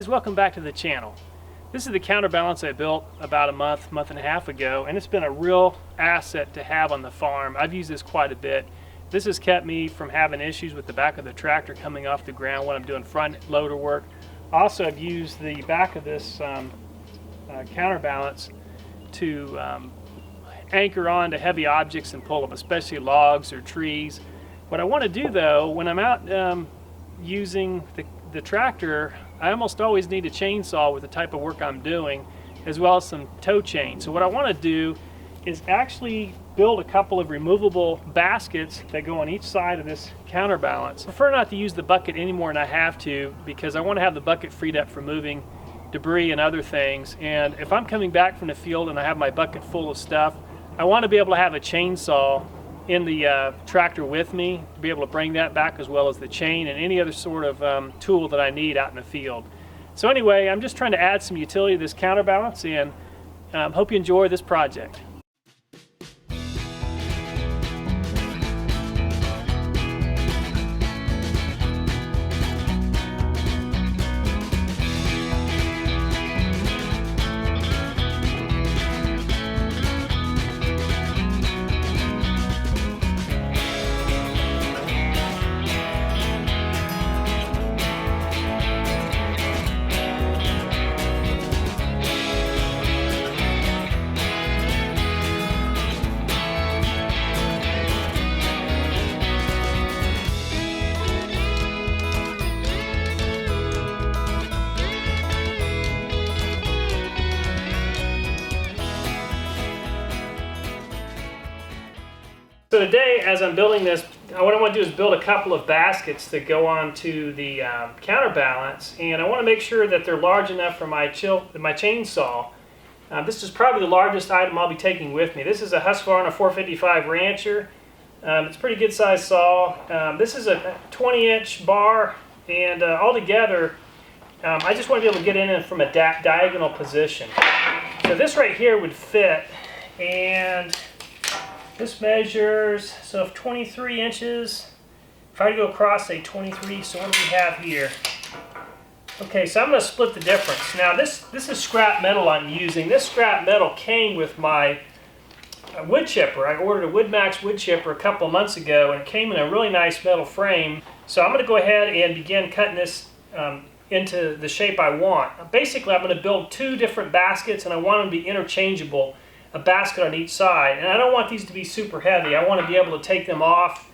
guys, welcome back to the channel. This is the counterbalance I built about a month and a half ago, and it's been a real asset to have on the farm. I've used this quite a bit. This has kept me from having issues with the back of the tractor coming off the ground when I'm doing front loader work. Also, I've used the back of this counterbalance to anchor on to heavy objects and pull them, especially logs or trees. What I want to do though, when I'm out using the tractor, I almost always need a chainsaw with the type of work I'm doing, as well as some tow chain. So what I want to do is actually build a couple of removable baskets that go on each side of this counterbalance. I prefer not to use the bucket any more than I have to, because I want to have the bucket freed up for moving debris and other things. And if I'm coming back from the field and I have my bucket full of stuff, I want to be able to have a chainsaw in the tractor with me to be able to bring that back, as well as the chain and any other sort of tool that I need out in the field. So anyway, I'm just trying to add some utility to this counterbalance, and hope you enjoy this project. So today, as I'm building this, what I want to do is build a couple of baskets that go onto the counterbalance, and I want to make sure that they're large enough for my chainsaw. This is probably the largest item I'll be taking with me. This is a Husqvarna 455 Rancher. It's a pretty good sized saw. This is a 20-inch bar, and altogether, I just want to be able to get in from a diagonal position. So this right here would fit, and this measures, so if 23 inches, if I go across, say 23, so what do we have here? Okay, so I'm going to split the difference. Now this is scrap metal I'm using. This scrap metal came with my wood chipper. I ordered a WoodMax wood chipper a couple months ago, and it came in a really nice metal frame. So I'm going to go ahead and begin cutting this into the shape I want. Basically, I'm going to build two different baskets, and I want them to be interchangeable. A basket on each side, and I don't want these to be super heavy. I want to be able to take them off.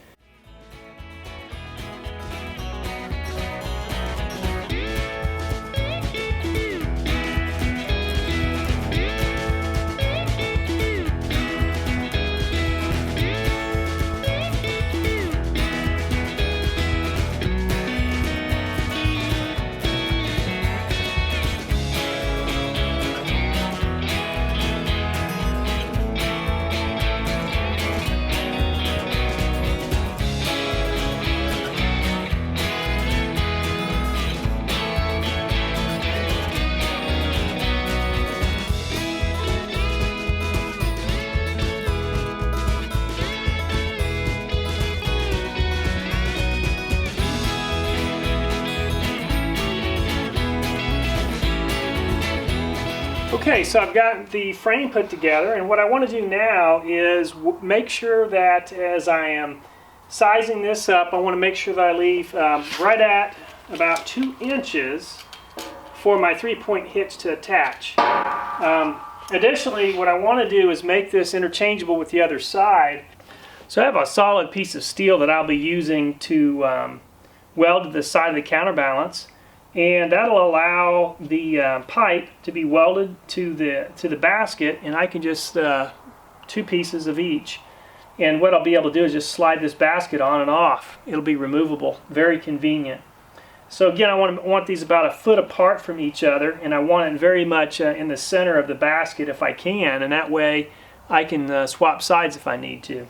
Okay, so I've got the frame put together, and what I want to do now is make sure that as I am sizing this up, I want to make sure that I leave right at about 2 inches for my 3-point hitch to attach. Additionally, what I want to do is make this interchangeable with the other side. So I have a solid piece of steel that I'll be using to weld to the side of the counterbalance, and that'll allow the pipe to be welded to the basket, and I can just 2 pieces of each. And what I'll be able to do is just slide this basket on and off. It'll be removable, very convenient. So again, I want these about 1 foot apart from each other, and I want it very much in the center of the basket if I can, and that way I can swap sides if I need to.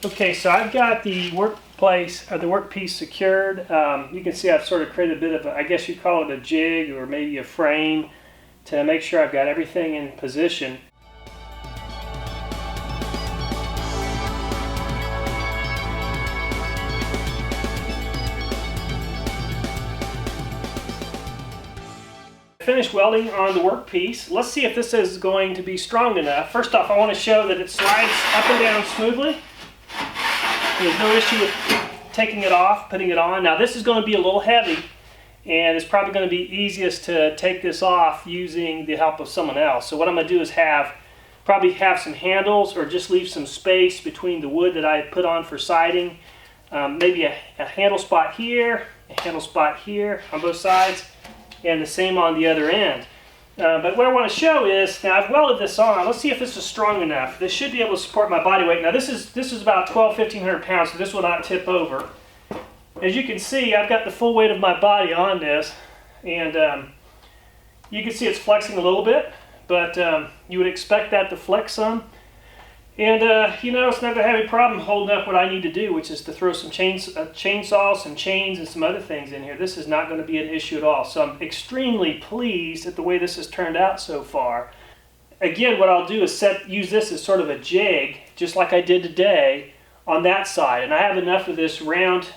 Okay, so I've got the workplace, or the workpiece secured. You can see I've sort of created a bit of, I guess you'd call it a jig or maybe a frame to make sure I've got everything in position. Finished welding on the workpiece. Let's see if this is going to be strong enough. First off, I want to show that it slides up and down smoothly. There's no issue with taking it off, putting it on. Now this is going to be a little heavy, and it's probably going to be easiest to take this off using the help of someone else. So what I'm going to do is probably have some handles, or just leave some space between the wood that I put on for siding. Maybe a handle spot here, a handle spot here on both sides, and the same on the other end. But what I want to show is, now I've welded this on. Let's see if this is strong enough. This should be able to support my body weight. Now this is about 1,200–1,500 pounds, so this will not tip over. As you can see, I've got the full weight of my body on this, and you can see it's flexing a little bit, but you would expect that to flex some. And you know, it's not going to have any problem holding up what I need to do, which is to throw some chainsaw, some chains, and some other things in here. This is not going to be an issue at all. So I'm extremely pleased at the way this has turned out so far. Again, what I'll do is use this as sort of a jig, just like I did today, on that side. And I have enough of this round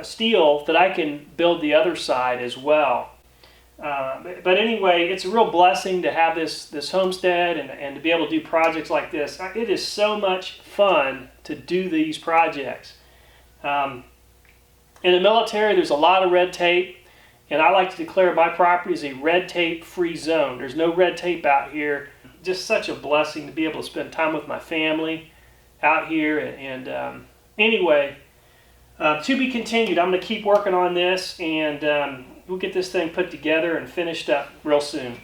steel that I can build the other side as well. But anyway, it's a real blessing to have this homestead and to be able to do projects like this. It is so much fun to do these projects. In the military, there's a lot of red tape, and I like to declare my property as a red tape free zone. There's no red tape out here. Just such a blessing to be able to spend time with my family out here. And anyway, to be continued. I'm going to keep working on this, and we'll get this thing put together and finished up real soon.